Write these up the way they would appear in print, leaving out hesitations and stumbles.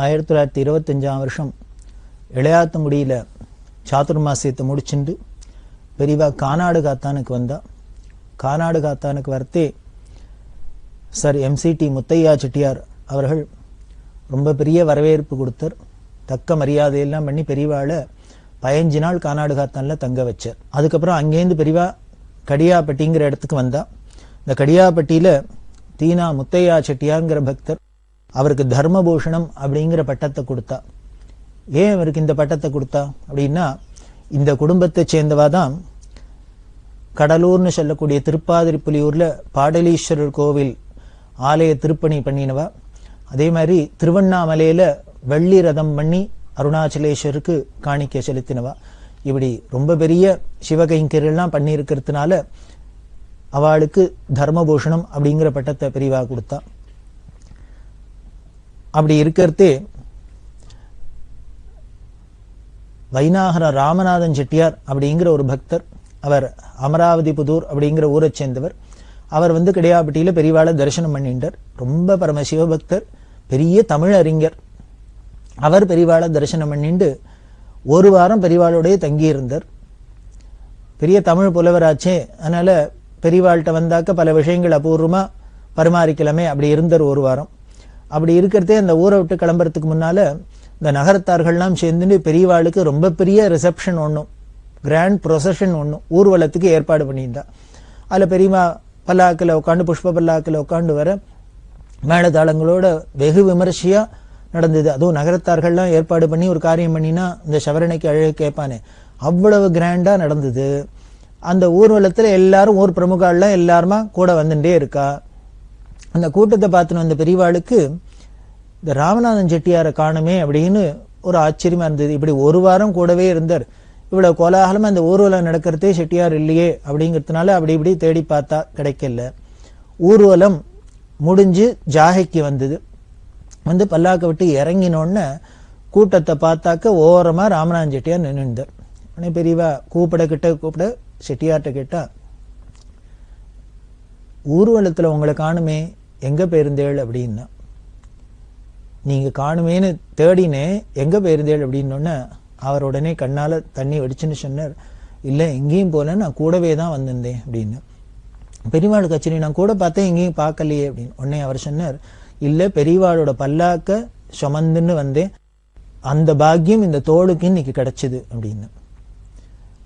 1925 இளையாத்தங்குடியில் சாதுர்மாசியத்தை முடிச்சுண்டு பெரியவா கானாடு காத்தானுக்கு வந்தா. கானாடு காத்தானுக்கு வரத்தே sir MCT Muthiah Chettiar அவர்கள் ரொம்ப பெரிய வரவேற்பு கொடுத்தார். தக்க மரியாதையெல்லாம் பண்ணி பெரியவாளை 15 நாள் கானாடு காத்தான்ல தங்க வச்சார். அதுக்கப்புறம் அங்கேருந்து பெரியவா கடியாப்பட்டிங்கிற இடத்துக்கு வந்தா. இந்த கடியாப்பட்டியில தீனா முத்தையா செட்டியார்ங்கிற பக்தர் அவருக்கு தர்மபூஷணம் அப்படிங்கிற பட்டத்தை கொடுத்தா. ஏன் அவருக்கு இந்த பட்டத்தை கொடுத்தா அப்படின்னா, இந்த குடும்பத்தை சேர்ந்தவா தான் கடலூர்னு சொல்லக்கூடிய திருப்பாதிரிப்புலியூர்ல பாடலீஸ்வரர் கோவில் ஆலய திருப்பணி பண்ணினவா. அதே மாதிரி திருவண்ணாமலையில வெள்ளி ரதம் பண்ணி அருணாச்சலேஸ்வருக்கு காணிக்கை செலுத்தினவா. இப்படி ரொம்ப பெரிய சிவகைங்கரெல்லாம் பண்ணி இருக்கிறதுனால அவளுக்கு தர்மபூஷணம் அப்படிங்கிற பட்டத்தை பெரியவா கொடுத்தா. அப்படி இருக்கிறதே வைநாகர ராமநாதன் செட்டியார் அப்படிங்கிற ஒரு பக்தர், அவர் அமராவதி புதூர் அப்படிங்கிற ஊரை சேர்ந்தவர். அவர் கடியாப்பட்டியில பெரியவாளை தரிசனம் பண்ணிட்டார். ரொம்ப பரம சிவபக்தர், பெரிய தமிழ் அறிஞர். அவர் பெரியவாளை தரிசனம் பண்ணிட்டு ஒரு வாரம் பெரியவாளோடய தங்கி இருந்தார். பெரிய தமிழ் புலவராச்சே, அதனால பெரியவாள்கிட்ட வந்தாக்க பல விஷயங்கள் அபூர்வமா பரிமாறிக்கலாமே, அப்படி இருந்தார் ஒரு வாரம். அப்படி இருக்கிறதே அந்த ஊரை விட்டு கிளம்புறதுக்கு முன்னால இந்த நகரத்தார்கள்லாம் சேர்ந்துட்டு பெரியவாளுக்கு ரொம்ப பெரிய ரிசப்ஷன் ஒன்றும், கிராண்ட் ப்ரொசஷன் ஒன்றும் ஊர்வலத்துக்கு ஏற்பாடு பண்ணியிருந்தா. அதில் பெரியமா பல்லாக்கில் உட்காந்து, புஷ்ப பல்லாக்கில் உட்காந்து வர மேளதாளங்களோட வெகு விமர்சையா நடந்தது. அதுவும் நகரத்தார்கள்லாம் ஏற்பாடு பண்ணி ஒரு காரியம் பண்ணினா இந்த சவரணைக்கு அழகு கேட்பானே, அவ்வளவு கிராண்டா நடந்தது. அந்த ஊர்வலத்துல எல்லாரும், ஊர் பிரமுகாலாம் எல்லாருமா கூட வந்துட்டே இருக்கா. அந்த கூட்டத்தை பார்த்துன்னு வந்த பெரியவாளுக்கு இந்த ராமநாதன் செட்டியாரை காணுமே அப்படின்னு ஒரு ஆச்சரியமா இருந்தது. இப்படி ஒரு வாரம் கூடவே இருந்தார், இவ்வளவு கோலாகலமா இந்த ஊர்வலம் நடக்கிறதே செட்டியார் இல்லையே அப்படிங்கிறதுனால அப்படி இப்படி தேடி பார்த்தா கிடைக்கல. ஊர்வலம் முடிஞ்சு ஜாகைக்கு வந்தது. பல்லாக்க விட்டு இறங்கினோன்னு கூட்டத்தை பார்த்தாக்க ஓரமா ராமநாதன் செட்டியார் நின்றுந்தார். உடனே பெரியவா கூப்பிட செட்டியார்ட்ட கேட்டா, ஊர்வலத்துல உங்களை காணுமே, எங்க போயிருந்தேள் அப்படின்னா. நீங்க காணுமேன்னு தேடினே, எங்க போயிருந்தேள் அப்படின்னோன்னு அவர் உடனே கண்ணால தண்ணி வெடிச்சுன்னு சொன்னார், இல்ல எங்கேயும் போல, நான் கூடவே தான் வந்திருந்தேன் அப்படின்னு. பெரியவாளுக்கு ஆச்சரி, நான் கூட பார்த்தேன் எங்கேயும் பார்க்கலையே அப்படின்னு. உடனே அவர் சொன்னார், இல்ல பெரியவாளோட பல்லாக்க சுமந்துன்னு வந்தேன், அந்த பாக்கியம் இந்த தோளுக்கு இன்னைக்கு கிடைச்சது அப்படின்னு.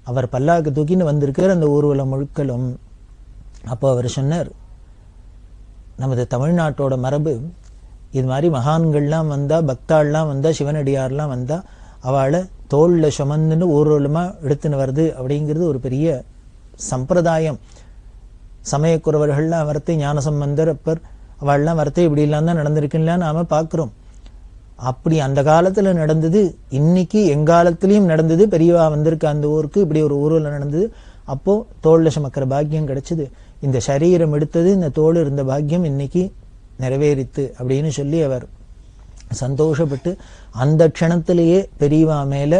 அவர் பல்லாக்கு தூக்கின்னு வந்திருக்கிற அந்த ஊர்வலம் முழுக்களும். அப்போ அவர் சொன்னார், நமது தமிழ்நாட்டோட மரபு இது மாதிரி மகான்கள்லாம் வந்தா, பக்தாள்லாம் வந்தா, சிவனடியார்லாம் வந்தா அவளை தோல்ல சுமந்துன்னு ஊர்வலமா எடுத்துன்னு வருது அப்படிங்கிறது ஒரு பெரிய சம்பிரதாயம். சமயக்குறவர்கள்லாம் வரத்தை, ஞானசம்பந்தர் அப்பர் அவள்லாம் வரத்தை இப்படி இல்லாம தான் நடந்திருக்குன்னு நாம பார்க்கிறோம். அப்படி அந்த காலத்துல நடந்தது, இன்னைக்கு எங்காலத்திலையும் நடந்தது. பெரியவா வந்திருக்க அந்த ஊருக்கு இப்படி ஒரு ஊர்வலம் நடந்தது. அப்போ தோல்ல சுமக்கிற பாக்கியம் கிடைச்சது. இந்த சரீரம் எடுத்தது, இந்த தோல் இருந்த பாக்கியம் இன்னைக்கு நிறைவேறித்து அப்படின்னு சொல்லி அவர் சந்தோஷப்பட்டு அந்த க்ஷணத்திலேயே பெரியவா மேல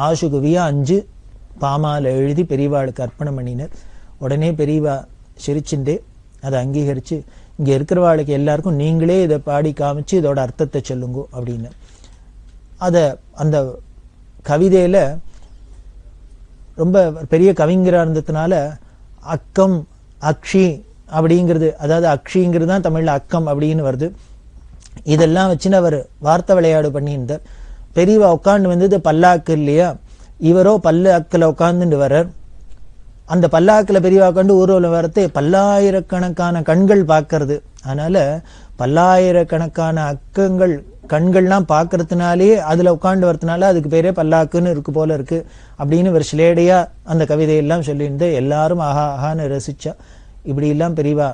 ஆசுகுவியா 5 பாமால எழுதி பெரியவாளுக்கு அர்ப்பணம் பண்ணினர். உடனே பெரியவா சிரிச்சுண்டே அதை அங்கீகரிச்சு, இங்க இருக்கிறவாளுக்கு எல்லாருக்கும் நீங்களே இதை பாடி காமிச்சு இதோட அர்த்தத்தை சொல்லுங்க அப்படின்னு. அந்த கவிதையில ரொம்ப பெரிய கவிஞரா இருந்ததுனால அக்கம் அக்ஷி அப்படிங்கிறது, அதாவது அக்ஷிங்கிறது தான் தமிழ்ல அக்கம் அப்படின்னு வருது. இதெல்லாம் வச்சுன்னு அவர் வார்த்தை விளையாடு பண்ணியிருந்தார். பெரியவா உட்காந்து வந்தது பல்லாக்கு இல்லையா, இவரோ பல்லாக்குல உட்காந்துட்டு வர்றார். அந்த பல்லாக்குல பெரியவா உட்காந்து ஊர்வலம் வரத்தே பல்லாயிரக்கணக்கான கண்கள் பார்க்கறது. அதனால பல்லாயிரக்கணக்கான அக்கங்கள் கண்கள்லாம் பார்க்கறதுனாலே அதுல உட்காந்து வரதுனால அதுக்கு பேரே பல்லாக்குன்னு இருக்கு போல இருக்கு அப்படின்னு ஒரு சிலேடையா அந்த கவிதையெல்லாம் சொல்லியிருந்த எல்லாரும் ஆஹா ஆஹான்னு ரசிச்சா. இப்படி எல்லாம் பெரியவா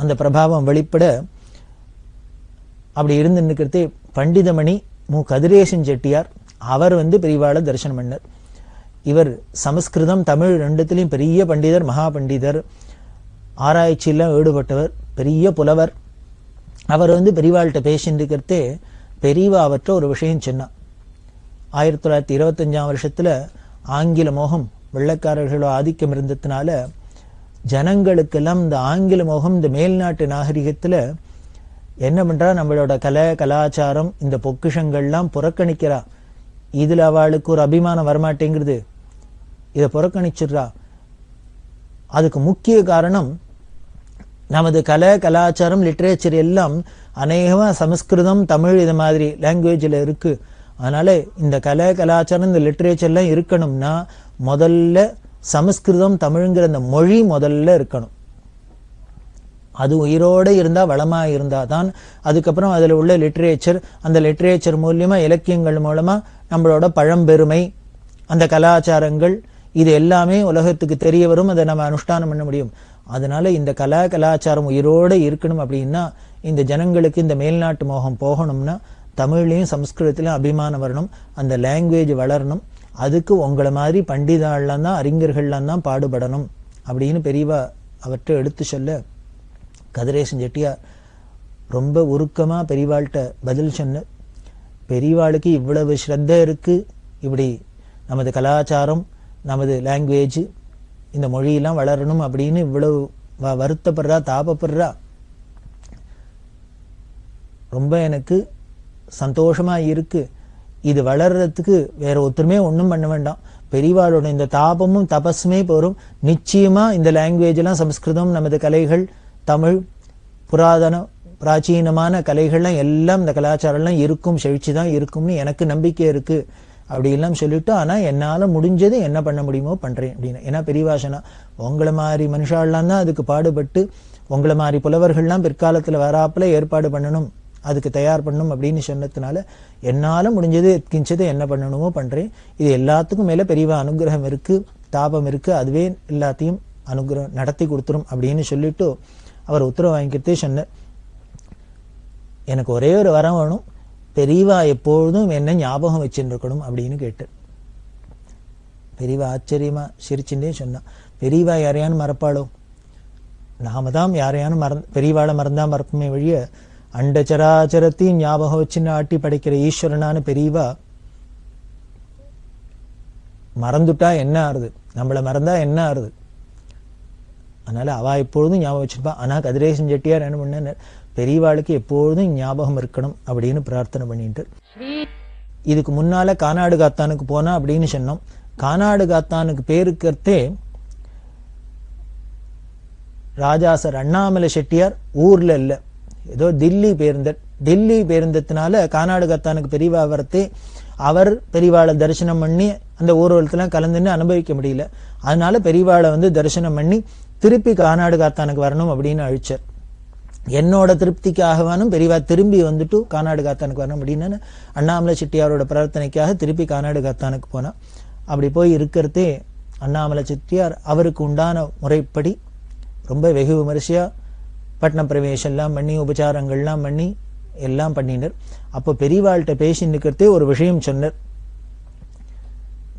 அந்த பிரபாவம் வெளிப்பட அப்படி இருந்து நிற்கிறதே பண்டிதமணி மு கதிரேசன் செட்டியார் அவர் பெரியவாளை தரிசனம் பண்ணார். இவர் சமஸ்கிருதம் தமிழ் ரெண்டுத்திலையும் பெரிய பண்டிதர், மகா பண்டிதர், ஆராய்ச்சியெல்லாம் ஈடுபட்டவர், பெரிய புலவர். அவர் பெரியவாள்கிட்ட பேசிட்டு இருக்கிறதே பெரியவா அவற்ற ஒரு விஷயம் சொன்னார். 1925 வருஷத்துல ஆங்கில மோகம், வெள்ளைக்காரர்களோட ஆதிக்கம் இருந்ததுனால ஜனங்களுக்கெல்லாம் இந்த ஆங்கில மோகம், இந்த மேல்நாட்டு நாகரிகத்துல என்ன பண்றா, நம்மளோட கலை கலாச்சாரம் இந்த பொக்கிஷங்கள்லாம் புறக்கணிக்கிறா. இதுல அவளுக்கு ஒரு அபிமானம் வரமாட்டேங்கிறது, இதை புறக்கணிச்சிடுறா. அதுக்கு முக்கிய காரணம் நமது கலை கலாச்சாரம் லிட்ரேச்சர் எல்லாம் அநேகமா சமஸ்கிருதம் தமிழ் இது மாதிரி லாங்குவேஜ்ல இருக்கு. அதனால இந்த கலை கலாச்சாரம் இந்த லிட்ரேச்சர்லாம் இருக்கணும்னா முதல்ல சமஸ்கிருதம் தமிழ்ங்கிற அந்த மொழி முதல்ல இருக்கணும். அது உயிரோடு இருந்தா வளமா இருந்தா தான் அதுக்கப்புறம் அதுல உள்ள லிட்ரேச்சர், அந்த லிட்ரேச்சர் மூலியமா இலக்கியங்கள் மூலமா நம்மளோட பழம்பெருமை அந்த கலாச்சாரங்கள் இது எல்லாமே உலகத்துக்கு தெரிய வரும், அதை நம்ம அனுஷ்டானம் பண்ண முடியும். அதனால இந்த கலாச்சாரம் உயிரோடு இருக்கணும் அப்படின்னா இந்த ஜனங்களுக்கு இந்த மேல்நாட்டு மோகம் போகணும்னா தமிழ்லையும் சமஸ்கிருதத்திலையும் அபிமானம் வரணும், அந்த லாங்குவேஜ் வளரணும். அதுக்கு உங்களை மாதிரி பண்டிதாள்லாம் தான் அறிஞர்கள்லாம் தான் பாடுபடணும் அப்படின்னு பெரியவா அவற்றை எடுத்து சொல்ல கதிரேசன் செட்டியார் ரொம்ப உருக்கமா பெரியவாள்கிட்ட பதில் சொன்ன. பெரியவாளுக்கு இவ்வளவு ஸ்ரத்த இருக்கு, இப்படி நமது கலாச்சாரம் நமது லாங்குவேஜ் இந்த மொழியெல்லாம் வளரணும் அப்படின்னு இவ்வளவு வருத்தப்படுறா, தாபப்படுறா. ரொம்ப எனக்கு சந்தோஷமா இருக்கு. இது வளர்றதுக்கு வேற ஒருத்தருமே ஒன்றும் பண்ண வேண்டாம், பெரியவாளோட இந்த தாபமும் தபஸுமே போரும். நிச்சயமா இந்த லாங்குவேஜ் எல்லாம் சமஸ்கிருதம் நமது கலைகள் தமிழ் புராதன பிராச்சீனமான கலைகள்லாம் எல்லாம் இந்த கலாச்சாரம்லாம் இருக்கும், செழிச்சுதான் இருக்கும்னு எனக்கு நம்பிக்கை இருக்கு அப்படி எல்லாம் சொல்லிட்டு, ஆனா என்னால முடிஞ்சது என்ன பண்ண முடியுமோ பண்றேன் அப்படின்னு. ஏன்னா பெரியவாசனா உங்களை மாதிரி மனுஷாலாம் தான் அதுக்கு பாடுபட்டு உங்களை மாதிரி புலவர்கள்லாம் பிற்காலத்துல வராப்புல ஏற்பாடு பண்ணணும், அதுக்கு தயார் பண்ணணும் அப்படின்னு சொன்னதுனால என்னால முடிஞ்சது கிஞ்சது என்ன பண்ணணுமோ பண்றேன். இது எல்லாத்துக்கும் மேல பெரியவா அனுகிரகம் இருக்கு, தாபம் இருக்கு, அதுவே எல்லாத்தையும் அனுகிரகம் நடத்தி கொடுத்துரும் அப்படின்னு சொல்லிட்டு அவர் உத்தரவு வாங்கிக்கிட்டே சொன்னார். எனக்கு ஒரே ஒரு வரம் வேணும், பெரியவா எப்பொழுதும் என்ன ஞாபகம் வச்சுட்டு இருக்கணும் அப்படின்னு கேட்டு. பெரியவா ஆச்சரியமா சிரிச்சுட்டே சொன்னா, பெரியவா யாரையானு மறப்பாளோ? நாம தான் யாரையானு பெரியவாளை மறந்தா மறப்புமே வழிய அண்டச்சராச்சரத்தையும் ஞாபகம் வச்சுன்னு ஆட்டி படைக்கிற ஈஸ்வரனான பெரியவா மறந்துட்டா என்ன ஆறுது, நம்மளை மறந்தா என்ன ஆறுது? அதனால அவ எப்பொழுதும் ஞாபகம் வச்சிருப்பா. ஆனா கதிரேசன் செட்டியார் என்ன பண்ண, பெரியவாளுக்கு எப்பொழுதும் ஞாபகம் இருக்கணும் அப்படின்னு பிரார்த்தனை பண்ணிட்டு, இதுக்கு முன்னால கானாடு காத்தானுக்கு போனா அப்படின்னு சொன்னோம். கானாடு காத்தானுக்கு பேருக்கிறதே ராஜாசர் அண்ணாமலை செட்டியார் ஊர்ல இல்ல, ஏதோ தில்லி பேருந்தர். தில்லி பேருந்தத்தினால கானாடு காத்தானுக்கு பெரியவா வரத்தே அவர் பெரியவாளை தரிசனம் பண்ணி அந்த ஊர்வலத்தெல்லாம் கலந்துன்னு அனுபவிக்க முடியல. அதனால பெரியவாளை தரிசனம் பண்ணி திருப்பி கானாடு காத்தானுக்கு வரணும் அப்படின்னு அழிச்சார். என்னோட திருப்திக்காகவானும் பெரியவா திரும்பி வந்துட்டு கானாடு காத்தானுக்கு வரணும் அப்படின்னு அண்ணாமலை செட்டியாரோட பிரார்த்தனைக்காக திருப்பி கானாடு காத்தானுக்கு போனா. அப்படி போய் இருக்கிறதே அண்ணாமலை செட்டியார் அவருக்கு உண்டான முறைப்படி ரொம்ப வெகு விமரிசையா பட்ன பிரவேசம் எல்லாம் பண்ணி உபச்சாரங்கள்லாம் பண்ணி எல்லாம் பண்ணினர். அப்போ பெரியவாள்கிட்ட பேசி நிற்கிறதே ஒரு விஷயம் சொன்னார்.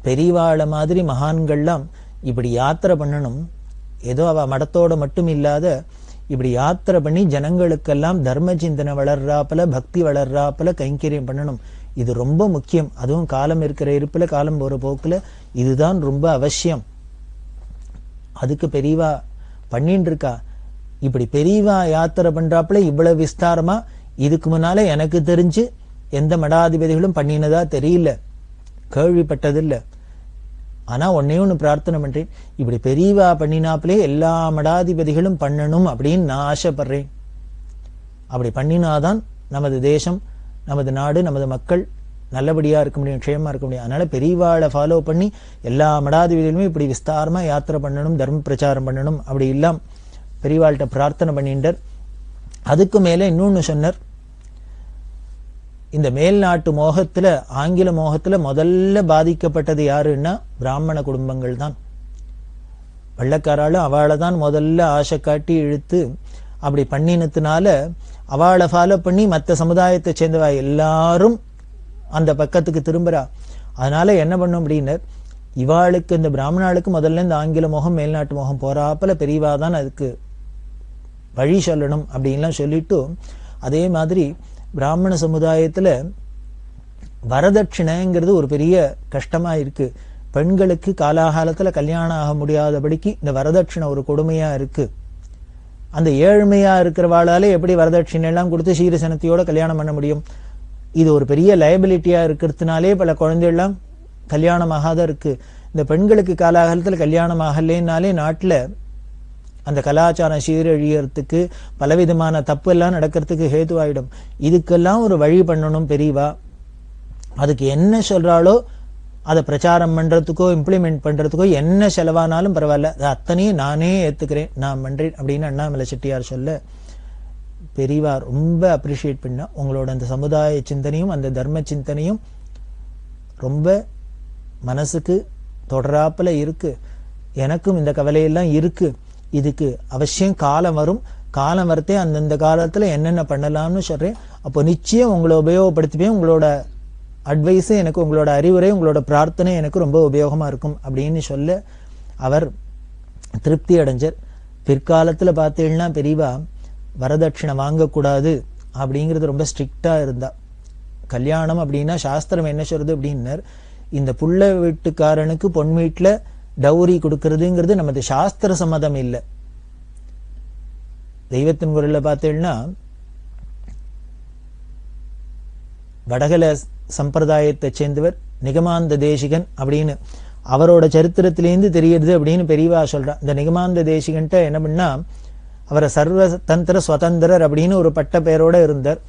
பெரியவாளை மாதிரி மகான்கள்லாம் இப்படி யாத்திரை பண்ணணும், ஏதோ அவ மடத்தோட மட்டும் இல்லாத இப்படி யாத்திரை பண்ணி ஜனங்களுக்கெல்லாம் தர்ம சிந்தனை வளர்றாப்புல பக்தி வளர்றாப்புல கைங்கரியம் பண்ணணும். இது ரொம்ப முக்கியம். அதுவும் காலம் இருக்கிற இருப்புல காலம் போற போக்குல இதுதான் ரொம்ப அவசியம். அதுக்கு பெரியவா பண்ணிட்டு இருக்கா. இப்படி பெரியவா யாத்திரை பண்றாப்புல இவ்வளவு விஸ்தாரமா இதுக்கு முன்னால எனக்கு தெரிஞ்சு எந்த மடாதிபதிகளும் பண்ணினதா தெரியல, கேள்விப்பட்டதில்லை. ஆனா ஒன்னே ஒண்ணு பிரார்த்தனை பண்றேன், இப்படி பெரியவா பண்ணினாப்புலே எல்லா மடாதிபதிகளும் பண்ணணும் அப்படின்னு நான் ஆசைப்படுறேன். அப்படி பண்ணினாதான் நமது தேசம் நமது நாடு நமது மக்கள் நல்லபடியா இருக்க முடியும், க்ஷேமா இருக்க முடியும். அதனால பெரியவாளை ஃபாலோ பண்ணி எல்லா மடாதிபதிகளுமே இப்படி விஸ்தாரமா யாத்திரை பண்ணணும், தர்ம பிரச்சாரம் பண்ணணும் அப்படி எல்லாம் பெரியவாள்கிட்ட பிரார்த்தனை பண்ணிட்டார். அதுக்கு மேல இன்னொன்னு சொன்னார். இந்த மேல்நாட்டு மோகத்துல ஆங்கில மோகத்துல முதல்ல பாதிக்கப்பட்டது யாருன்னா பிராமண குடும்பங்கள் தான். வெள்ளக்காராலும் அவளை தான் முதல்ல ஆசை காட்டி இழுத்து அப்படி பண்ணினதுனால அவளை ஃபாலோ பண்ணி மற்ற சமுதாயத்தை சேர்ந்தவா எல்லாரும் அந்த பக்கத்துக்கு திரும்புறா. அதனால என்ன பண்ணும் அப்படின்னா இவாளுக்கு இந்த பிராமணாளுக்கு முதல்ல இந்த ஆங்கில மோகம் மேல்நாட்டு மோகம் போறாப்புல பெரியவாதான் அதுக்கு வழி சொல்லணும் அப்படின்லாம் சொல்லிட்டு, அதே மாதிரி பிராமண சமுதாயத்துல வரதட்சணைங்கிறது ஒரு பெரிய கஷ்டமா இருக்கு. பெண்களுக்கு காலாகாலத்துல கல்யாணம் ஆக முடியாதபடிக்கு இந்த வரதட்சணை ஒரு கொடுமையா இருக்கு. அந்த ஏழ்மையா இருக்கிறவாளாலே எப்படி வரதட்சணை எல்லாம் கொடுத்து சீரசனத்தையோட கல்யாணம் பண்ண முடியும்? இது ஒரு பெரிய லைபிலிட்டியா இருக்கிறதுனாலே பல குழந்தைகள்லாம் கல்யாணமாகாத இருக்கு. இந்த பெண்களுக்கு காலாகாலத்தில் கல்யாணம் ஆகலைன்னாலே நாட்டில் அந்த கலாச்சாரம் சீரழியறதுக்கு பலவிதமான தப்பு எல்லாம் நடக்கிறதுக்கு ஹேதுவாயிடும். இதுக்கெல்லாம் ஒரு வழி பண்ணணும் பெரியவா. அதுக்கு என்ன சொல்றாளோ அதை பிரச்சாரம் பண்றதுக்கோ இம்ப்ளிமெண்ட் பண்றதுக்கோ என்ன செலவானாலும் பரவாயில்ல, அது அத்தனையும் நானே ஏத்துக்கிறேன், நான் பண்றேன் அப்படின்னு அண்ணாமலை செட்டியார் சொல்ல பெரியவா ரொம்ப அப்ரிஷியேட் பண்ணா. உங்களோட அந்த சமுதாய சிந்தனையும் அந்த தர்ம சிந்தனையும் ரொம்ப மனசுக்கு தொடராப்புல இருக்கு. எனக்கும் இந்த கவலையெல்லாம் இருக்கு. இதுக்கு அவசியம் காலம் வரும். காலம் வரத்தே அந்தந்த காலத்துல என்னென்ன பண்ணலாம்னு சொல்றேன். அப்போ நிச்சயம் உங்களை உபயோகப்படுத்திப்பேன். உங்களோட அட்வைஸ் எனக்கு, உங்களோட அறிவுரை, உங்களோட பிரார்த்தனை எனக்கு ரொம்ப உபயோகமா இருக்கும் அப்படின்னு சொல்ல அவர் திருப்தி அடைஞ்சார். பிற்காலத்துல பார்த்தீங்கன்னா பெரியவா வரதட்சணை வாங்கக்கூடாது அப்படிங்கிறது ரொம்ப ஸ்ட்ரிக்டா இருந்தா. கல்யாணம் அப்படின்னா சாஸ்திரம் என்ன சொல்றது அப்படின்னார், இந்த புள்ள வீட்டுக்காரனுக்கு பொன் வீட்டுல டௌரி கொடுக்கறதுங்கிறது நமது சாஸ்திர சம்மதம் இல்லை. தெய்வத்தின் குரல்ல பார்த்தீங்கன்னா வடகல சம்பிரதாயத்தை சேர்ந்தவர் நிகமாந்த தேசிகன் அப்படின்னு அவரோட சரித்திரத்திலேருந்து தெரியுது அப்படின்னு பெரியவா சொல்றா. இந்த நிகமாந்த தேசிகன்ட்ட என்ன பண்ணா, அவரை சர்வதந்திர சுதந்திரர் அப்படின்னு ஒரு பட்ட பெயரோட இருந்தார்.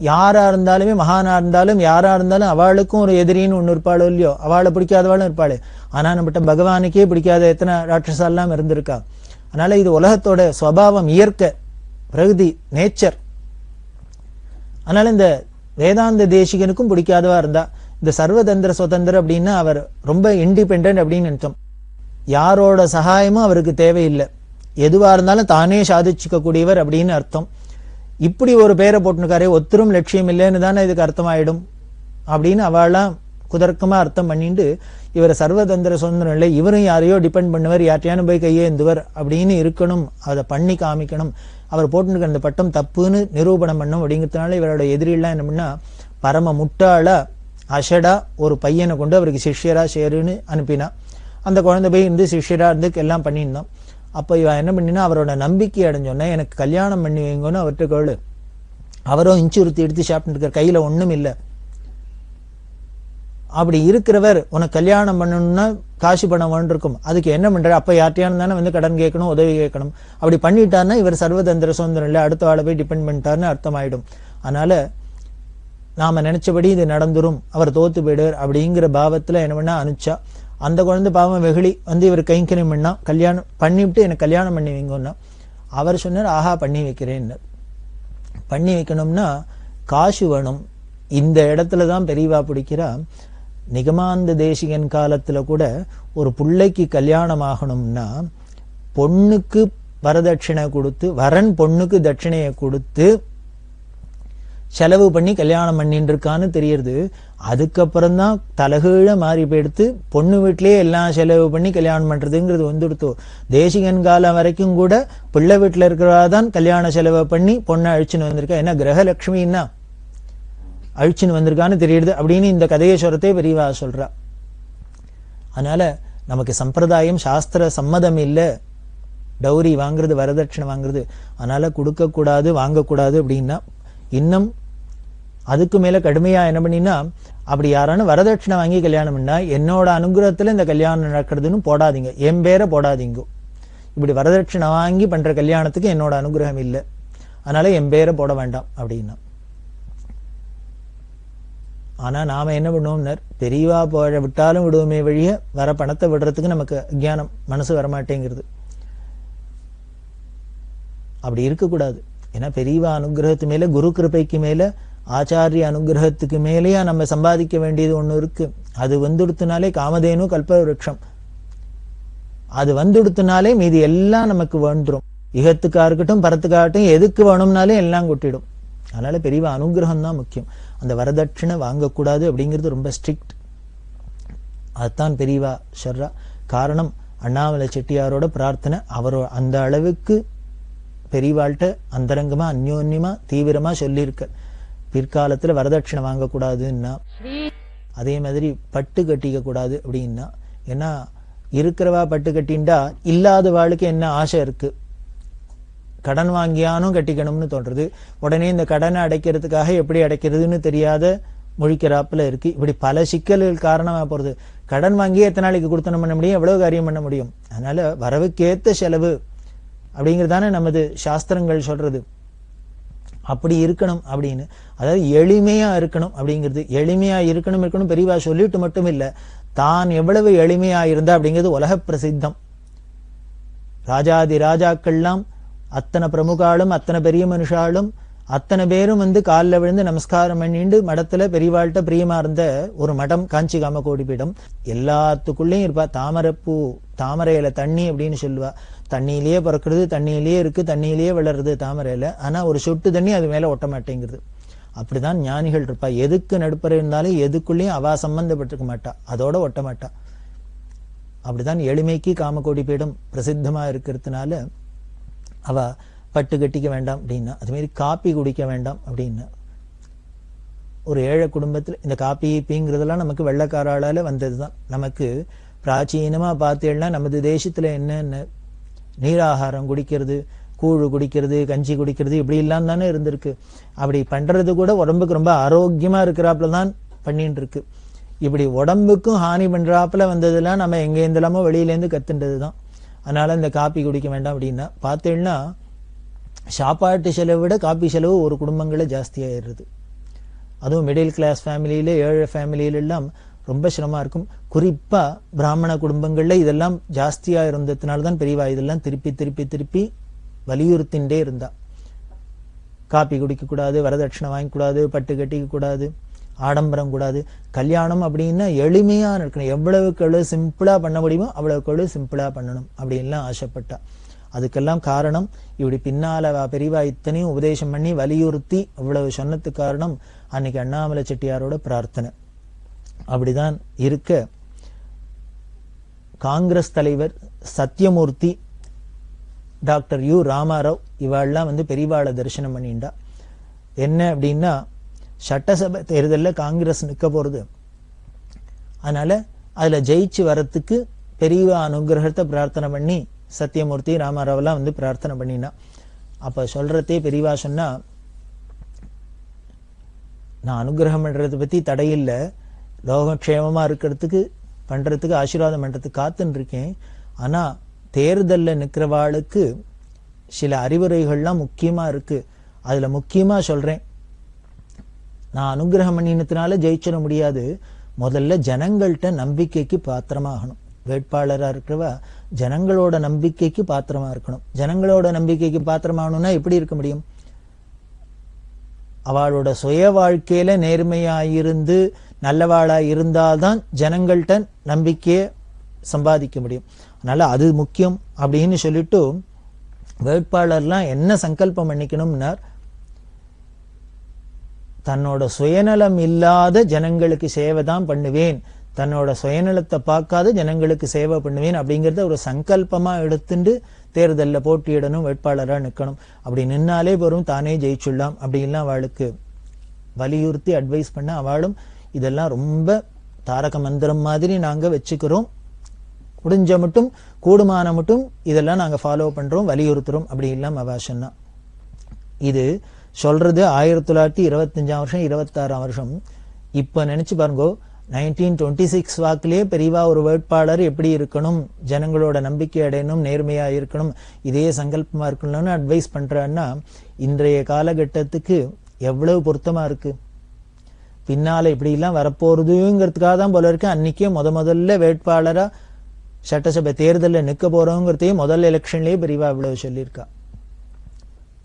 யாரா இருந்தாலுமே, மகானா இருந்தாலும் யாரா இருந்தாலும் அவளுக்கும் ஒரு எதிரின்னு ஒண்ணு இருப்பாளோ இல்லையோ, அவளை பிடிக்காதவாளும் இருப்பாளு. ஆனா நம்மகிட்ட பகவானுக்கே பிடிக்காத எத்தனை ராட்சசாலாம் இருந்திருக்கா. அதனால இது உலகத்தோட சுவாவம், இயற்கை, பிரகிருதி, நேச்சர். அதனால இந்த வேதாந்த தேசிகனுக்கும் பிடிக்காதவா இருந்தா. இந்த சர்வதந்திர சுதந்திரம் அப்படின்னா அவர் ரொம்ப இண்டிபெண்டன்ட் அப்படின்னு அர்த்தம். யாரோட சகாயமும் அவருக்கு தேவையில்லை, எதுவா இருந்தாலும் தானே சாதிச்சுக்க கூடியவர் அப்படின்னு அர்த்தம். இப்படி ஒரு பேரை போட்டுனுக்காரே, ஒத்தரும் லட்சியம் இல்லைன்னு தானே இதுக்கு அர்த்தமாயிடும் அப்படின்னு அவெல்லாம் குதர்க்கமா அர்த்தம் பண்ணிட்டு இவர் சர்வதந்திர சுதந்திரம் இல்லை, இவரும் யாரையோ டிபெண்ட் பண்ணுவார், யார்ட்டையானு போய் கையேந்துவர் அப்படின்னு இருக்கணும், அதை பண்ணி காமிக்கணும். அவர் போட்டுனுக்க அந்த பட்டம் தப்புன்னு நிரூபணம் பண்ணும் அப்படிங்கிறதுனால இவரோட எதிரிலாம் என்ன பண்ணா, பரம முட்டாளா அஷடா ஒரு பையனை கொண்டு அவருக்கு சிஷ்யரா சேருன்னு அனுப்பினா. அந்த குழந்தை போய் இருந்து சிஷ்யரா இருந்து எல்லாம் பண்ணியிருந்தோம். அப்போ இவன் என்ன பண்ணினா, அவரோட நம்பிக்கை அடைஞ்சோன்னா எனக்கு கல்யாணம் பண்ணி வைங்கன்னு அவர்கிட்ட கேளு. அவரும் இன்ச்சு உறுத்தி எடுத்து சாப்பிட்டு இருக்கார், கையில ஒண்ணும் இல்லை. அப்படி இருக்கிறவர் உனக்கு கல்யாணம் பண்ணணும்னா காசு பணம் வேண்டிருக்கும், அதுக்கு என்ன பண்ற? அப்ப யார்ட்டையானு தானே வந்து கடன் கேட்கணும், உதவி கேட்கணும். அப்படி பண்ணிட்டாருன்னா இவர் சர்வதந்திர சுதந்திரம் இல்லை, அடுத்த ஆளை போய் டிபெண்ட் பண்ணிட்டாருன்னு அர்த்தம் ஆயிடும். அதனால நாம நினைச்சபடி இது நடந்துரும், அவர் தோத்து போயிடுவார் அப்படிங்கிற பாவத்துல என்ன பண்ணா அனுப்பிச்சா. அந்த குழந்தை பாவம் வெகுளி வந்து இவர் கைங்கரியம் பண்ணா, கல்யாணம் பண்ணிவிட்டு எனக்கு கல்யாணம் பண்ணி வைங்கன்னா. அவர் சொன்னார், ஆஹா பண்ணி வைக்கிறேன்னு. பண்ணி வைக்கணும்னா காசு வேணும். இந்த இடத்துலதான் பெரியவா பிடிக்கிறா. நிகமாந்த தேசிகன் காலத்துல கூட ஒரு பிள்ளைக்கு கல்யாணம் ஆகணும்னா பொண்ணுக்கு வரதட்சணை கொடுத்து, வரன் பொண்ணுக்கு தட்சிணையை கொடுத்து செலவு பண்ணி கல்யாணம் பண்ணிட்டு இருக்கான்னு தெரியுது. அதுக்கப்புறம் தான் தலகீழ மாறி போயிடுத்து, பொண்ணு வீட்டிலேயே எல்லாம் செலவு பண்ணி கல்யாணம் பண்றதுங்கிறது வந்துடுத்தோ. தேசிகன் காலம் வரைக்கும் கூட பிள்ளை வீட்டுல இருக்கிறதான் கல்யாண செலவை பண்ணி பொண்ணை அழிச்சுன்னு வந்திருக்கா. ஏன்னா கிரகலட்சுமின்னா அழிச்சுன்னு வந்திருக்கான்னு தெரியுது அப்படின்னு இந்த கதையை சொல்றதே பெரியவா சொல்றா. அதனால நமக்கு சம்பிரதாயம் சாஸ்திர சம்மதம் இல்லை டௌரி வாங்குறது, வரதட்சணை வாங்குறது. அதனால கொடுக்க கூடாது, வாங்கக்கூடாது அப்படின்னா. இன்னும் அதுக்கு மேல கடுமையா என்ன பண்ணினா, அப்படி யாரானு வரதட்சணை வாங்கி கல்யாணம் பண்ணா என்னோட அனுகிரகத்துல இந்த கல்யாணம் நடக்கிறதுன்னு போடாதீங்க, என் பேரை போடாதீங்க. இப்படி வரதட்சணை வாங்கி பண்ற கல்யாணத்துக்கு என்னோட அனுகிரகம் இல்லை, அதனால என் பேரை போட வேண்டாம் அப்படின்னா. ஆனா நாம என்ன பண்ணுவோம்னர், பெரியவா போட விட்டாலும் விடுவோமே வழிய வர பணத்தை விடுறதுக்கு நமக்கு அஜ்ஞானம், மனசு வரமாட்டேங்கிறது. அப்படி இருக்கக்கூடாது. ஏன்னா பெரியவா அனுகிரகத்து மேல, குரு கிருபைக்கு மேல, ஆச்சாரிய அனுகிரகத்துக்கு மேலேயா நம்ம சம்பாதிக்க வேண்டியது ஒண்ணு இருக்கு. அது வந்துடுத்துனாலே காமதேனு கல்ப விருட்சம், அது வந்துடுத்துனாலே மீதி எல்லாம் நமக்கு வந்துடும். இகத்துக்கா இருக்கட்டும் பரத்துக்காகட்டும் எதுக்கு வேணும்னாலே எல்லாம் கொட்டிடும். அதனால பெரியவா அனுகிரகம் தான் முக்கியம். அந்த வரதட்சணை வாங்கக்கூடாது அப்படிங்கிறது ரொம்ப ஸ்ட்ரிக்ட். அதுதான் பெரியவா சொல்றா. காரணம் அண்ணாமலை செட்டியாரோட பிரார்த்தனை. அவரோட அந்த அளவுக்கு பெரியவாள்கிட்ட அந்தரங்கமா அந்யோன்யமா தீவிரமா சொல்லியிருக்க. பிற்காலத்துல வரதட்சணை வாங்கக்கூடாதுன்னா, அதே மாதிரி பட்டு கட்டிக்க கூடாது அப்படின்னா. ஏன்னா இருக்கிறவா பட்டு கட்டின்டா இல்லாத வாழ்க்கை என்ன ஆசை இருக்கு. கடன் வாங்கியானும் கட்டிக்கணும்னு தோன்றது. உடனே இந்த கடனை அடைக்கிறதுக்காக எப்படி அடைக்கிறதுன்னு தெரியாத முழிக்கிறாப்புல இருக்கு. இப்படி பல சிக்கல்கள் காரணமா போறது. கடன் வாங்கி எத்தனை நாளைக்கு கொடுத்தனம் பண்ண முடியும், எவ்வளவு காரியம் பண்ண முடியும். அதனால வரவுக்கேத்த செலவு அப்படிங்கிறதானே நமது சாஸ்திரங்கள் சொல்றது. அப்படி இருக்கணும் அப்படின்னு, அதாவது எளிமையா இருக்கணும் அப்படிங்கிறது. எளிமையா இருக்கணும் பெரியவா சொல்லிட்டு மட்டும் இல்ல, தான் எவ்வளவு எளிமையா இருந்தா அப்படிங்கிறது உலக பிரசித்தம். ராஜாதி ராஜாக்கள்லாம் அத்தனை பிரமுகாலும் அத்தனை பெரிய மனுஷாலும் அத்தனை பேரும் காலில் விழுந்து நமஸ்காரம் பண்ணிண்டு மடத்துல பெரியவாழ்கிட்ட பிரியமா இருந்த ஒரு மடம் காஞ்சி காமகோடி பீடம். எல்லாத்துக்குள்ளேயும் இருப்பா. தாமரைப்பூ, தாமரையில தண்ணி அப்படின்னு சொல்லுவா. தண்ணியிலேயே பிறக்கிறது, தண்ணியிலேயே இருக்கு, தண்ணியிலேயே வளருது தாமரையில. ஆனா ஒரு சொட்டு தண்ணி அது மேல ஒட்ட மாட்டேங்கிறது. அப்படிதான் ஞானிகள் இருப்பா. எதுக்கு நடுப்பறை இருந்தாலும் எதுக்குள்ளேயும் அவா சம்பந்தப்பட்டிருக்க மாட்டா, அதோட ஒட்ட மாட்டா. அப்படிதான் எளிமைக்கு காமகோடி பீடம் பிரசித்தமா இருக்கிறதுனால அவ பட்டு கட்டிக்க வேண்டாம் அப்படின்னா, அது மாதிரி காப்பி குடிக்க வேண்டாம் அப்படின்னா. ஒரு ஏழை குடும்பத்தில் இந்த காப்பி பீங்கிறதெல்லாம் நமக்கு வெள்ளக்காரால வந்ததுதான். நமக்கு பிராச்சீனமா பார்த்தேன்னா நமது தேசத்துல என்னென்ன நீராகாரம் குடிக்கிறது, கூழு குடிக்கிறது, கஞ்சி குடிக்கிறது, இப்படி எல்லாம் தானே இருந்திருக்கு. அப்படி பண்றது கூட உடம்புக்கு ரொம்ப ஆரோக்கியமா இருக்கிறாப்புல தான் பண்ணிட்டு இருக்கு. இப்படி உடம்புக்கும் ஹானி பண்றாப்புல வந்ததெல்லாம் நம்ம எங்க இருந்தலாமோ வெளியிலேருந்து கத்துன்றதுதான். அதனால இந்த காப்பி குடிக்க வேண்டாம் அப்படின்னா பார்த்தேன்னா சாப்பாட்டு செலவை விட காப்பி செலவு ஒரு குடும்பங்கள ஜாஸ்தியாயிருது. அதுவும் மிடில் கிளாஸ் ஃபேமிலியில, ஏழை ஃபேமிலியில எல்லாம் ரொம்ப சிரமமா இருக்கும். குறிப்பா பிராமண குடும்பங்கள்ல இதெல்லாம் ஜாஸ்தியா இருந்ததுனால்தான் பெரியவா இதெல்லாம் திருப்பி திருப்பி திருப்பி வலியுறுத்தின்றே இருந்தா. காப்பி குடிக்க கூடாது, வரதட்சணை வாங்க கூடாது, பட்டு கட்டிக்க கூடாது, ஆடம்பரம் கூடாது. கல்யாணம் அப்படின்னா எளிமையா இருக்கணும். எவ்வளவுக்கு எவ்வளவு சிம்பிளா பண்ண முடியுமோ அவ்வளவுக்கு எவ்வளவு சிம்பிளா பண்ணணும் அப்படின்லாம் ஆசைப்பட்டா. அதுக்கெல்லாம் காரணம் இப்படி பின்னால பெரியவா இத்தனையும் உபதேசம் பண்ணி வலியுறுத்தி இவ்வளவு சொன்னதுக்கு காரணம் அன்னைக்கு அண்ணாமலை செட்டியாரோட பிரார்த்தனை. அப்படிதான் இருக்க காங்கிரஸ் தலைவர் சத்யமூர்த்தி, டாக்டர் யு ராமாராவ் இவாள்லாம் பெரியவாளை தரிசனம் பண்ணிண்டா. என்ன அப்படின்னா, சட்டசபை தேர்தலில் காங்கிரஸ் நிற்க போறது. அதனால அதுல ஜெயிச்சு வரத்துக்கு பெரியவா அனுகிரகத்தை பிரார்த்தனை பண்ணி சத்யமூர்த்தி ராமாராவெல்லாம் பிரார்த்தனை பண்ணினா. அப்ப சொல்றதே பெரியவா சொன்னா, நான் அனுகிரகம் பண்றதை பத்தி தடையில்ல, லோகக்ஷேமமா இருக்கிறதுக்கு பண்றதுக்கு ஆசீர்வாதம் பண்றதுக்கு காத்துன்னு இருக்கேன். ஆனா தேர்தல்ல நிக்கிறவாளுக்கு சில அறிவுரைகள்லாம் முக்கியமா இருக்கு. அதுல முக்கியமா சொல்றேன், நான் அனுகிரகம் பண்ணினதுனால ஜெயிச்சிட முடியாது. முதல்ல ஜனங்கள்கிட்ட நம்பிக்கைக்கு பாத்திரமாகணும். வேட்பாளரா இருக்கிறவா ஜனங்களோட நம்பிக்கைக்கு பாத்திரமா இருக்கணும். ஜனங்களோட நம்பிக்கைக்கு பாத்திரமாகணும்னா எப்படி இருக்க முடியும்? அவளோட சுய வாழ்க்கையில நேர்மையாயிருந்து நல்லவாளா இருந்தால்தான் ஜனங்கள்கிட்ட நம்பிக்கையை சம்பாதிக்க முடியும். அதனால அது முக்கியம் அப்படின்னு சொல்லிட்டு வேட்பாளர்லாம் என்ன சங்கல்பம் பண்ணிக்கணும்னா, தன்னோட சுயநலம் இல்லாத ஜனங்களுக்கு சேவை தான் பண்ணுவேன், தன்னோட சுயநலத்தை பார்க்காத ஜனங்களுக்கு சேவை பண்ணுவேன் அப்படிங்கறத ஒரு சங்கல்பமா எடுத்துட்டு தேர்தலில் போட்டியிடணும், வேட்பாளராக நிற்கணும். அப்படி நின்னாலே போரும், தானே ஜெயிச்சுடலாம் அப்படின்லாம் அவளுக்கு வலியுறுத்தி அட்வைஸ் பண்ண, அவளும் இதெல்லாம் ரொம்ப தாரக மந்திரம் மாதிரி நாங்க வச்சுக்கிறோம், முடிஞ்ச மட்டும் கூடுமான மட்டும் இதெல்லாம் நாங்க ஃபாலோ பண்றோம், வலியுறுத்துறோம் அப்படி இல்லாம அவ சொன்னா. இது சொல்றது 1925 வருஷம் 26 வருஷம். இப்ப நினைச்சு பாருங்க, 1926 வாக்கிலே பெரியவா ஒரு வேட்பாளர் எப்படி இருக்கணும், ஜனங்களோட நம்பிக்கை அடையணும், நேர்மையா இருக்கணும், இதே சங்கல்பமா இருக்கணும்னு அட்வைஸ் பண்றான்னா இன்றைய காலகட்டத்துக்கு எவ்வளவு பொருத்தமா இருக்கு. பின்னால இப்படி எல்லாம் வரப்போறதுங்கிறதுக்காக தான் போல இருக்கு அன்னைக்கே முதல்ல வேட்பாளரா சட்டசபை தேர்தலில் நிற்க போறோங்கிறதையும் முதல் எலெக்ஷன்லயே பெரியவா இவ்வளவு சொல்லியிருக்கா.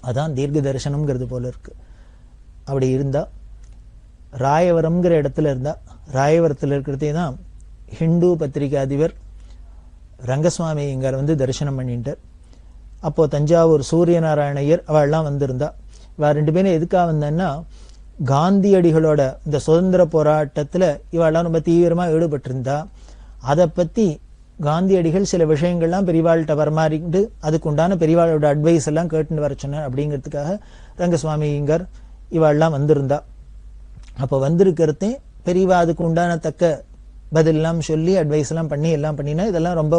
அதான் தீர்க்க தரிசனம்ங்கிறது போல இருக்கு. அப்படி இருந்தா ராயவரம்ங்கிற இடத்துல இருந்தா, ராயவரத்தில் இருக்கிறதே தான் ஹிந்து பத்திரிகை அதிபர் ரங்கசுவாமி இங்க தரிசனம் பண்ணிட்டார். அப்போ தஞ்சாவூர் சூரியநாராயணையர் அவள்லாம் வந்திருந்தா. இவ ரெண்டு பேரும் எதுக்காக வந்தேன்னா, காந்தியடிகளோட இந்த சுதந்திர போராட்டத்துல இவெல்லாம் ரொம்ப தீவிரமா ஈடுபட்டிருந்தா. அதை பத்தி காந்தியடிகள் சில விஷயங்கள்லாம் பெரியவாள்கிட்ட வரமாறிட்டு அதுக்கு உண்டான பெரியவாளோட அட்வைஸ் எல்லாம் கேட்டுன்னு வர சொன்னார். அப்படிங்கிறதுக்காக ரங்கசுவாமி இங்கர் இவாள்லாம் வந்திருந்தா. அப்போ வந்திருக்கிறதே பெரியவா அதுக்கு உண்டான தக்க பதிலெல்லாம் சொல்லி அட்வைஸ் எல்லாம் பண்ணி எல்லாம் பண்ணினா இதெல்லாம் ரொம்ப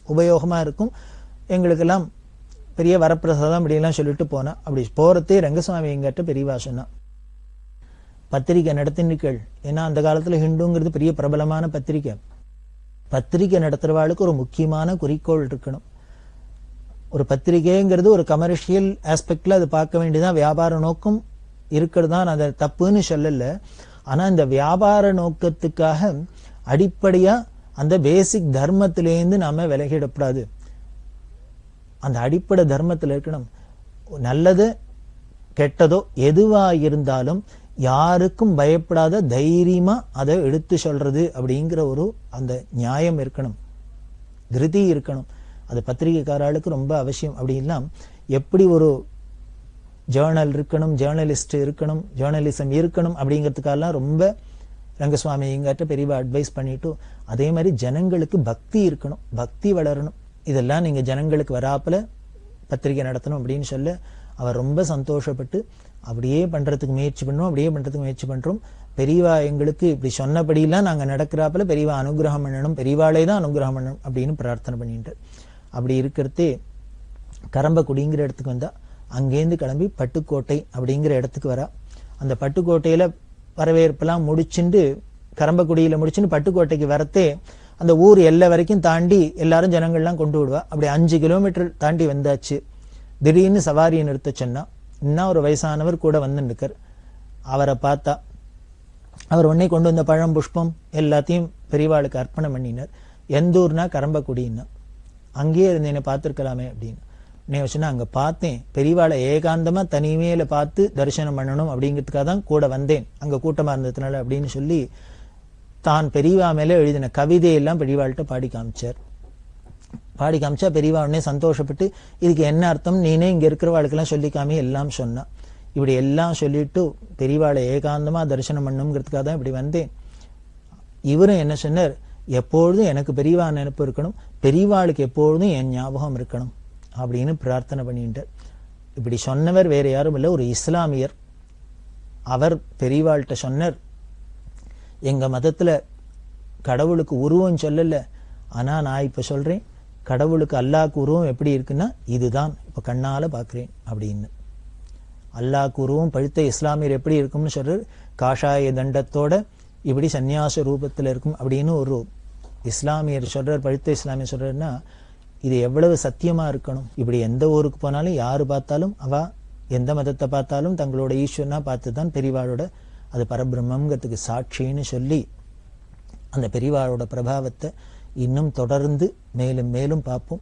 உபயோகமா இருக்கும், எங்களுக்கெல்லாம் பெரிய வரப்பிரசாதம் அப்படிலாம் சொல்லிட்டு போனா. அப்படி போறதே ரங்கசுவாமி எங்கிட்ட பெரியவா சொன்னா, பத்திரிக்கை நடத்தினுக்கள். ஏன்னா அந்த காலத்துல ஹிந்துங்கிறது பெரிய பிரபலமான பத்திரிக்கை. பத்திரிக்கை நடத்துறவாளுக்கு ஒரு முக்கியமான குறிக்கோள் இருக்கணும். ஒரு பத்திரிகைங்கிறது ஒரு கமர்ஷியல் ஆஸ்பெக்ட்ல அது பார்க்க வேண்டியதான், வியாபார நோக்கம் இருக்கிறது தான், அதை தப்புன்னு சொல்லல. ஆனா இந்த வியாபார நோக்கத்துக்காக அடிப்படையா அந்த பேசிக் தர்மத்திலேருந்து நாம விலகிடக்கூடாது. அந்த அடிப்படை தர்மத்தில் இருக்கணும். நல்லது கெட்டதோ எதுவா இருந்தாலும் யாருக்கும் பயப்படாத தைரியமா அதை எடுத்து சொல்றது அப்படிங்கிற ஒரு அந்த நியாயம் இருக்கணும், திருதி இருக்கணும். அது பத்திரிகைக்காரர்களுக்கு ரொம்ப அவசியம். அப்படின்னா எப்படி ஒரு ஜேர்னல் இருக்கணும், ஜேர்னலிஸ்ட் இருக்கணும், ஜேர்னலிசம் இருக்கணும் அப்படிங்கிறதுக்கெல்லாம் ரொம்ப ரங்கசுவாமி எங்கிட்ட பெரியவா அட்வைஸ் பண்ணிட்டு, அதே மாதிரி ஜனங்களுக்கு பக்தி இருக்கணும், பக்தி வளரணும். இதெல்லாம் நீங்க ஜனங்களுக்கு வராப்புல பத்திரிகை நடத்தணும் அப்படின்னு சொல்ல அவர் ரொம்ப சந்தோஷப்பட்டு அப்படியே பண்றதுக்கு முயற்சி பண்ணோம், அப்படியே பண்றதுக்கு முயற்சி பண்றோம். பெரியவா எங்களுக்கு இப்படி சொன்னபடியெல்லாம் நாங்க நடக்கிறாப்புல பெரியவா அனுகிரகம் பண்ணணும், பெரியவாளே தான் அனுகிரகம் பண்ணணும் அப்படின்னு பிரார்த்தனை பண்ணிட்டு, அப்படி இருக்கிறதே கரம்பக்குடிங்கிற இடத்துக்கு வந்தா. அங்கேருந்து கிளம்பி பட்டுக்கோட்டை அப்படிங்கிற இடத்துக்கு வரா. அந்த பட்டுக்கோட்டையில வரவேற்பெல்லாம் முடிச்சுட்டு, கரம்பக்குடியில முடிச்சுட்டு பட்டுக்கோட்டைக்கு வரத்தே அந்த ஊர் எல்லை வரைக்கும் தாண்டி எல்லாரும் ஜனங்கள்லாம் கொண்டு விடுவா. அப்படி 5 கிலோமீட்டர் தாண்டி வந்தாச்சு. திடீர்னு சவாரியை நிறுத்த சொன்னா. இன்னும் ஒரு வயசானவர் கூட வந்து நிற்கார். அவரை பார்த்தா அவர் உடனே கொண்டு வந்த பழம் புஷ்பம் எல்லாத்தையும் பெரியவாளுக்கு அர்ப்பணம் பண்ணினார். எந்த ஊர்னா கரம்பக்குடின்னா. அங்கேயே இருந்து என்னை பார்த்துருக்கலாமே அப்படின்னு சொன்னா, அங்க பார்த்தேன் பெரியவாளை ஏகாந்தமா தனிமையில பார்த்து தரிசனம் பண்ணணும் அப்படிங்கிறதுக்காக தான் கூட வந்தேன், அங்க கூட்டமா இருந்ததுனால அப்படின்னு சொல்லி தான் பெரியவா மேல எழுதின கவிதையெல்லாம் பெரியவாள்கிட்ட பாடி காமிச்சார். பாடி காமிச்சா பெரியவா உடனே சந்தோஷப்பட்டு, இதுக்கு என்ன அர்த்தம் நீனே இங்க இருக்கிறவாளுக்கெல்லாம் சொல்லிக்காமே எல்லாம் சொன்னா. இப்படி எல்லாம் சொல்லிட்டு பெரியவாளை ஏகாந்தமா தரிசனம் பண்ணணுங்கிறதுக்காக தான் இப்படி வந்தேன். இவரும் என்ன சொன்னார், எப்பொழுதும் எனக்கு பெரியவா நினைப்பு இருக்கணும், பெரியவாளுக்கு எப்பொழுதும் என் ஞாபகம் இருக்கணும் அப்படின்னு பிரார்த்தனை பண்ணிட்டார். இப்படி சொன்னவர் வேற யாரும் இல்லை, ஒரு இஸ்லாமியர். அவர் பெரியவாள்கிட்ட சொன்னார், எங்க மதத்துல கடவுளுக்கு உருவம் சொல்லல, ஆனா நான் இப்ப சொல்றேன், கடவுளுக்கு அல்லாஹ்க்கு உருவம் எப்படி இருக்குன்னா இதுதான் இப்ப கண்ணால பாக்குறேன் அப்படின்னு. அல்லாஹ்க்கு உருவம் பழுத்த இஸ்லாமியர் எப்படி இருக்கும்னு சொல்றாரு, காஷாய தண்டத்தோட இப்படி சந்நியாச ரூபத்துல இருக்கும் அப்படின்னு ஒரு இஸ்லாமியர் சொல்றார். பழுத்த இஸ்லாமியர் சொல்றாருன்னா இது எவ்வளவு சத்தியமா இருக்கணும். இப்படி எந்த ஊருக்கு போனாலும் யாரு பார்த்தாலும் அவ எந்த மதத்தை பார்த்தாலும் தங்களோட ஈஸ்வரனா பார்த்துதான் பெரியவாளோட அது பரபிரம்மங்கிறதுக்கு சாட்சின்னு சொல்லி அந்த பெரியவாளோட பிரபாவத்தை இன்னும் தொடர்ந்து மேலும் மேலும் பார்ப்போம்.